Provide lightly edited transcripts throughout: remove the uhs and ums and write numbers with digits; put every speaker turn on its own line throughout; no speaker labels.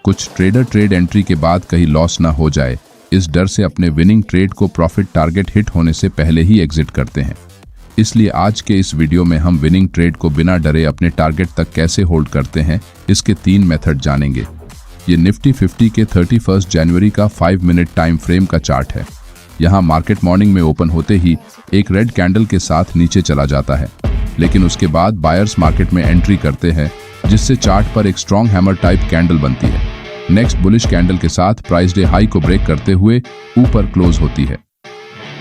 कुछ trader trade entry के बाद कहीं लॉस ना हो जाए इस डर से अपने विनिंग ट्रेड को प्रॉफिट टारगेट हिट होने से पहले ही एग्जिट करते हैं। इसलिए आज के इस वीडियो में हम विनिंग ट्रेड को बिना डरे अपने टारगेट तक कैसे होल्ड करते हैं इसके 3 मेथड जानेंगे। ये निफ्टी 50 के 31 जनवरी का 5 मिनट टाइम फ्रेम का चार्ट है। यहाँ मार्केट मॉर्निंग में ओपन होते ही एक रेड कैंडल के साथ नीचे चला जाता है, लेकिन उसके बाद बायर्स मार्केट में एंट्री करते हैं जिससे चार्ट पर एक स्ट्रॉन्ग हैमर टाइप कैंडल बनती है। नेक्स्ट बुलिश कैंडल के साथ प्राइस डे हाई को ब्रेक करते हुए ऊपर क्लोज होती है,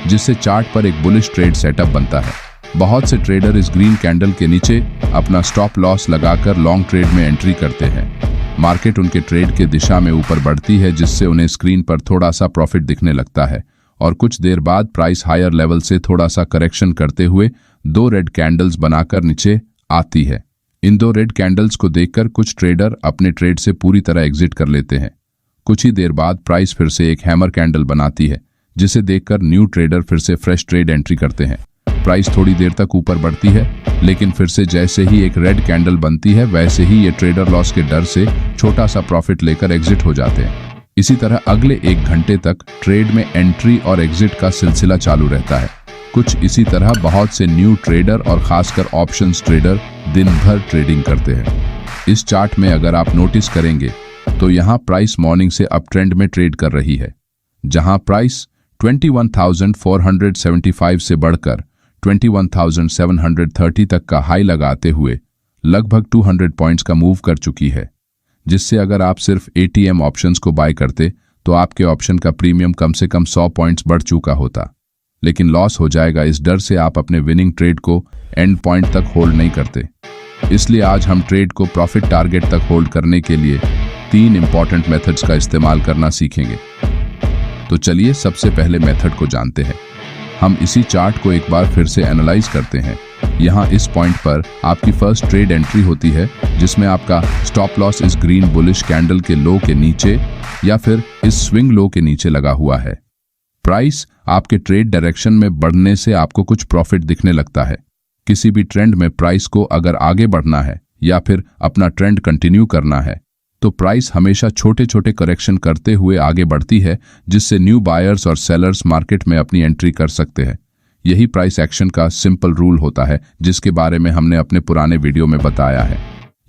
जिससे चार्ट पर एक बुलिश ट्रेड सेटअप बनता है। बहुत से ट्रेडर इस ग्रीन कैंडल के नीचे अपना स्टॉप लॉस लगाकर लॉन्ग ट्रेड में एंट्री करते हैं। मार्केट उनके ट्रेड के दिशा में ऊपर बढ़ती है जिससे उन्हें स्क्रीन पर थोड़ा सा प्रॉफिट दिखने लगता है और कुछ देर बाद प्राइस हायर लेवल से थोड़ा सा करेक्शन करते हुए 2 रेड कैंडल्स बनाकर नीचे आती है। इन 2 रेड कैंडल्स को देखकर कुछ ट्रेडर अपने ट्रेड से पूरी तरह एग्जिट कर लेते हैं। कुछ ही देर बाद प्राइस फिर से एक हैमर कैंडल बनाती है जिसे देखकर न्यू ट्रेडर फिर से फ्रेश ट्रेड एंट्री करते हैं। प्राइस थोड़ी देर तक ऊपर बढ़ती है, लेकिन फिर से जैसे ही एक रेड कैंडल बनती है वैसे ही ये ट्रेडर लॉस के डर से छोटा सा प्रॉफिट लेकर एग्जिट हो जाते हैं। इसी तरह अगले 1 घंटे तक ट्रेड में एंट्री और एग्जिट का सिलसिला चालू रहता है। कुछ इसी तरह बहुत से न्यू ट्रेडर और खासकर ऑप्शंस ट्रेडर दिन भर ट्रेडिंग करते हैं। इस चार्ट में अगर आप नोटिस करेंगे तो यहाँ प्राइस मॉर्निंग से अप ट्रेंड में ट्रेड कर रही है, जहां प्राइस 21,475 से बढ़कर 21,730 तक का हाई लगाते हुए लगभग 200 पॉइंट्स का मूव कर चुकी है, जिससे अगर आप सिर्फ एटीएम ऑप्शंस को बाय करते तो आपके ऑप्शन का प्रीमियम कम से कम 100 पॉइंट्स बढ़ चुका होता, लेकिन लॉस हो जाएगा इस डर से आप अपने विनिंग ट्रेड को एंड पॉइंट तक होल्ड नहीं करते। इसलिए आज हम ट्रेड को प्रॉफिट टारगेट तक होल्ड करने के लिए 3 इंपॉर्टेंट मेथड्स का इस्तेमाल करना सीखेंगे। तो चलिए सबसे पहले मेथड को जानते हैं। हम इसी चार्ट को एक बार फिर से एनालाइज करते हैं। यहाँ इस पॉइंट पर आपकी फर्स्ट ट्रेड एंट्री होती है जिसमें आपका स्टॉप लॉस इस ग्रीन बुलिश कैंडल के लो के नीचे या फिर इस स्विंग लो के नीचे लगा हुआ है। प्राइस आपके ट्रेड डायरेक्शन में बढ़ने से आपको कुछ प्रॉफिट दिखने लगता है। किसी भी ट्रेंड में प्राइस को अगर आगे बढ़ना है या फिर अपना ट्रेंड कंटिन्यू करना है तो प्राइस हमेशा छोटे छोटे करेक्शन करते हुए आगे बढ़ती है, जिससे न्यू बायर्स और सेलर्स मार्केट में अपनी एंट्री कर सकते हैं। यही प्राइस एक्शन का सिंपल रूल होता है जिसके बारे में हमने अपने पुराने वीडियो में बताया है।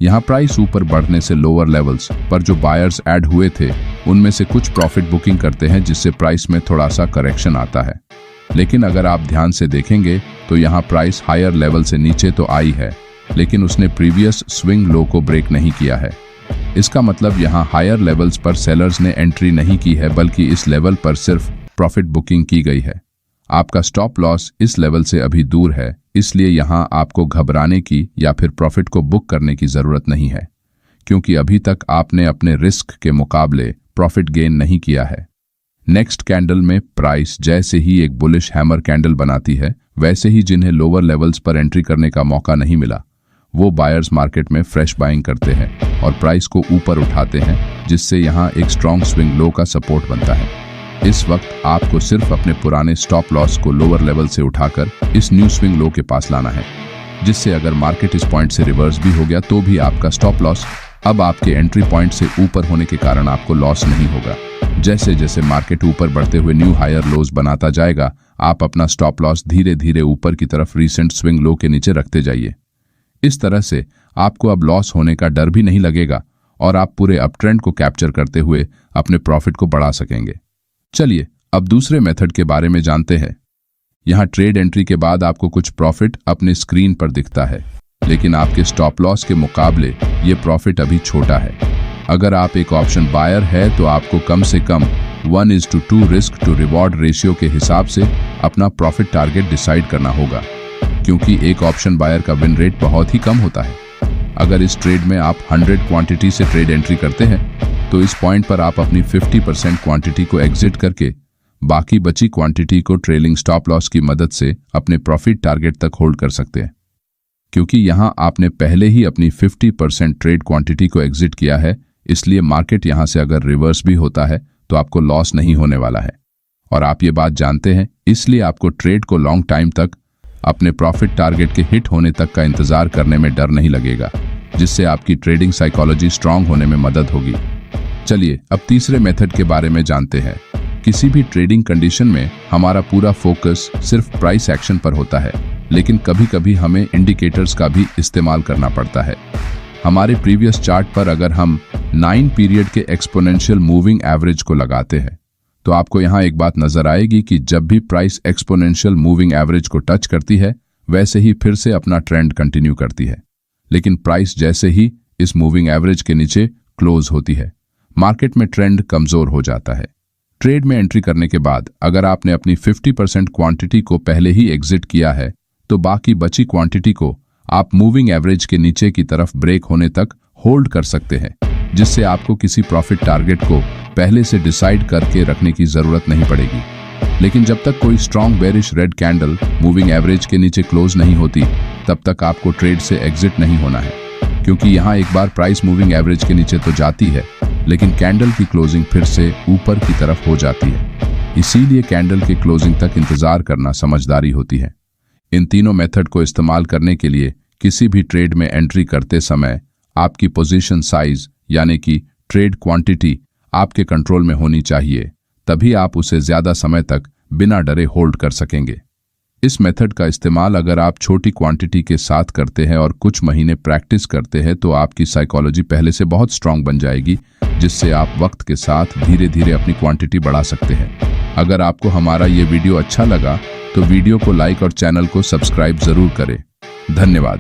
यहाँ प्राइस ऊपर बढ़ने से लोअर लेवल्स पर जो बायर्स ऐड हुए थे उनमें से कुछ प्रॉफिट बुकिंग करते हैं, जिससे प्राइस में थोड़ा सा करेक्शन आता है। लेकिन अगर आप ध्यान से देखेंगे तो यहाँ प्राइस हायर लेवल से नीचे तो आई है, लेकिन उसने प्रीवियस स्विंग लो को ब्रेक नहीं किया है। इसका मतलब यहाँ हायर लेवल्स पर सेलर्स ने एंट्री नहीं की है, बल्कि इस लेवल पर सिर्फ प्रॉफिट बुकिंग की गई है। आपका स्टॉप लॉस इस लेवल से अभी दूर है, इसलिए यहाँ आपको घबराने की या फिर प्रॉफिट को बुक करने की जरूरत नहीं है, क्योंकि अभी तक आपने अपने रिस्क के मुकाबले प्रॉफिट गेन नहीं किया है। नेक्स्ट कैंडल में प्राइस जैसे ही एक बुलिश हैमर कैंडल बनाती है, वैसे ही जिन्हें लोअर लेवल्स पर एंट्री करने का मौका नहीं मिला वो बायर्स मार्केट में फ्रेश बाइंग करते हैं और प्राइस को ऊपर उठाते हैं, जिससे यहाँ एक स्ट्रॉन्ग स्विंग लो का सपोर्ट बनता है। इस वक्त आपको सिर्फ अपने पुराने स्टॉप लॉस को लोअर लेवल से उठाकर इस न्यू स्विंग लो के पास लाना है, जिससे अगर मार्केट इस पॉइंट से रिवर्स भी हो गया तो भी आपका स्टॉप लॉस अब आपके एंट्री पॉइंट से ऊपर होने के कारण आपको लॉस नहीं होगा। जैसे जैसे मार्केट ऊपर बढ़ते हुए न्यू हायर लोज बनाता जाएगा, आप अपना स्टॉप लॉस धीरे धीरे ऊपर की तरफ रीसेंट स्विंग लो के नीचे रखते जाइए। इस तरह से आपको अब लॉस होने का डर भी नहीं लगेगा और आप पूरे अप ट्रेंड को कैप्चर करते हुए अपने प्रॉफिट को बढ़ा सकेंगे। चलिए अब दूसरे मेथड के बारे में जानते हैं। यहाँ ट्रेड एंट्री के बाद आपको कुछ प्रॉफिट अपने स्क्रीन पर दिखता है, लेकिन आपके स्टॉप लॉस के मुकाबले ये प्रॉफिट अभी छोटा है। अगर आप एक ऑप्शन बायर है तो आपको कम से कम 1:2 रिस्क टू रिवॉर्ड रेशियो के हिसाब से अपना प्रॉफिट टारगेट डिसाइड करना होगा, क्योंकि एक ऑप्शन बायर का विन रेट बहुत ही कम होता है। अगर इस ट्रेड में आप 100 क्वांटिटी से ट्रेड एंट्री करते हैं तो इस पॉइंट पर आप अपनी 50% क्वांटिटी को एग्जिट करके बाकी बची क्वांटिटी को ट्रेलिंग स्टॉप लॉस की मदद से अपने प्रॉफिट टारगेट तक होल्ड कर सकते हैं। क्योंकि यहां आपने पहले ही अपनी 50% ट्रेड क्वांटिटी को एग्जिट किया है, इसलिए मार्केट यहां से अगर रिवर्स भी होता है तो आपको लॉस नहीं होने वाला है। और आप ये बात जानते हैं, इसलिए आपको ट्रेड को लॉन्ग टाइम तक अपने प्रॉफिट टारगेट के हिट होने तक का इंतजार करने में डर नहीं लगेगा, जिससे आपकी ट्रेडिंग साइकोलॉजी स्ट्रांग होने में मदद होगी। चलिए अब तीसरे मेथड के बारे में जानते हैं। किसी भी ट्रेडिंग कंडीशन में हमारा पूरा फोकस सिर्फ प्राइस एक्शन पर होता है, लेकिन कभी कभी हमें इंडिकेटर्स का भी इस्तेमाल करना पड़ता है। हमारे प्रीवियस चार्ट पर अगर हम 9 पीरियड के एक्सपोनेंशियल मूविंग एवरेज को लगाते हैं तो आपको यहाँ एक बात नजर आएगी कि जब भी प्राइस एक्सपोनेंशियल मूविंग एवरेज को टच करती है वैसे ही फिर से अपना ट्रेंड कंटिन्यू करती है, लेकिन प्राइस जैसे ही इस मूविंग एवरेज के नीचे क्लोज होती है मार्केट में ट्रेंड कमजोर हो जाता है। ट्रेड में एंट्री करने के बाद अगर आपने अपनी 50% क्वांटिटी को पहले ही एग्जिट किया है तो बाकी बची क्वांटिटी को आप मूविंग एवरेज के नीचे की तरफ ब्रेक होने तक होल्ड कर सकते हैं, जिससे आपको किसी प्रॉफिट टारगेट को पहले से डिसाइड करके रखने की जरूरत नहीं पड़ेगी। लेकिन जब तक कोई strong bearish red candle moving average के नीचे क्लोज नहीं होती तब तक आपको ट्रेड से एग्जिट नहीं होना है, क्योंकि यहाँ एक बार प्राइस मूविंग एवरेज के नीचे तो जाती है लेकिन कैंडल की क्लोजिंग फिर से ऊपर की तरफ हो जाती है। इसीलिए कैंडल के क्लोजिंग तक इंतजार करना समझदारी होती है। इन तीनों मेथड को इस्तेमाल करने के लिए किसी भी ट्रेड में एंट्री करते समय आपकी पोजीशन साइज यानी कि ट्रेड क्वांटिटी आपके कंट्रोल में होनी चाहिए, तभी आप उसे ज्यादा समय तक बिना डरे होल्ड कर सकेंगे। इस मेथड का इस्तेमाल अगर आप छोटी क्वांटिटी के साथ करते हैं और कुछ महीने प्रैक्टिस करते हैं तो आपकी साइकोलॉजी पहले से बहुत स्ट्रांग बन जाएगी, जिससे आप वक्त के साथ धीरे धीरे अपनी क्वांटिटी बढ़ा सकते हैं। अगर आपको हमारा ये वीडियो अच्छा लगा तो वीडियो को लाइक और चैनल को सब्सक्राइब जरूर करें। धन्यवाद।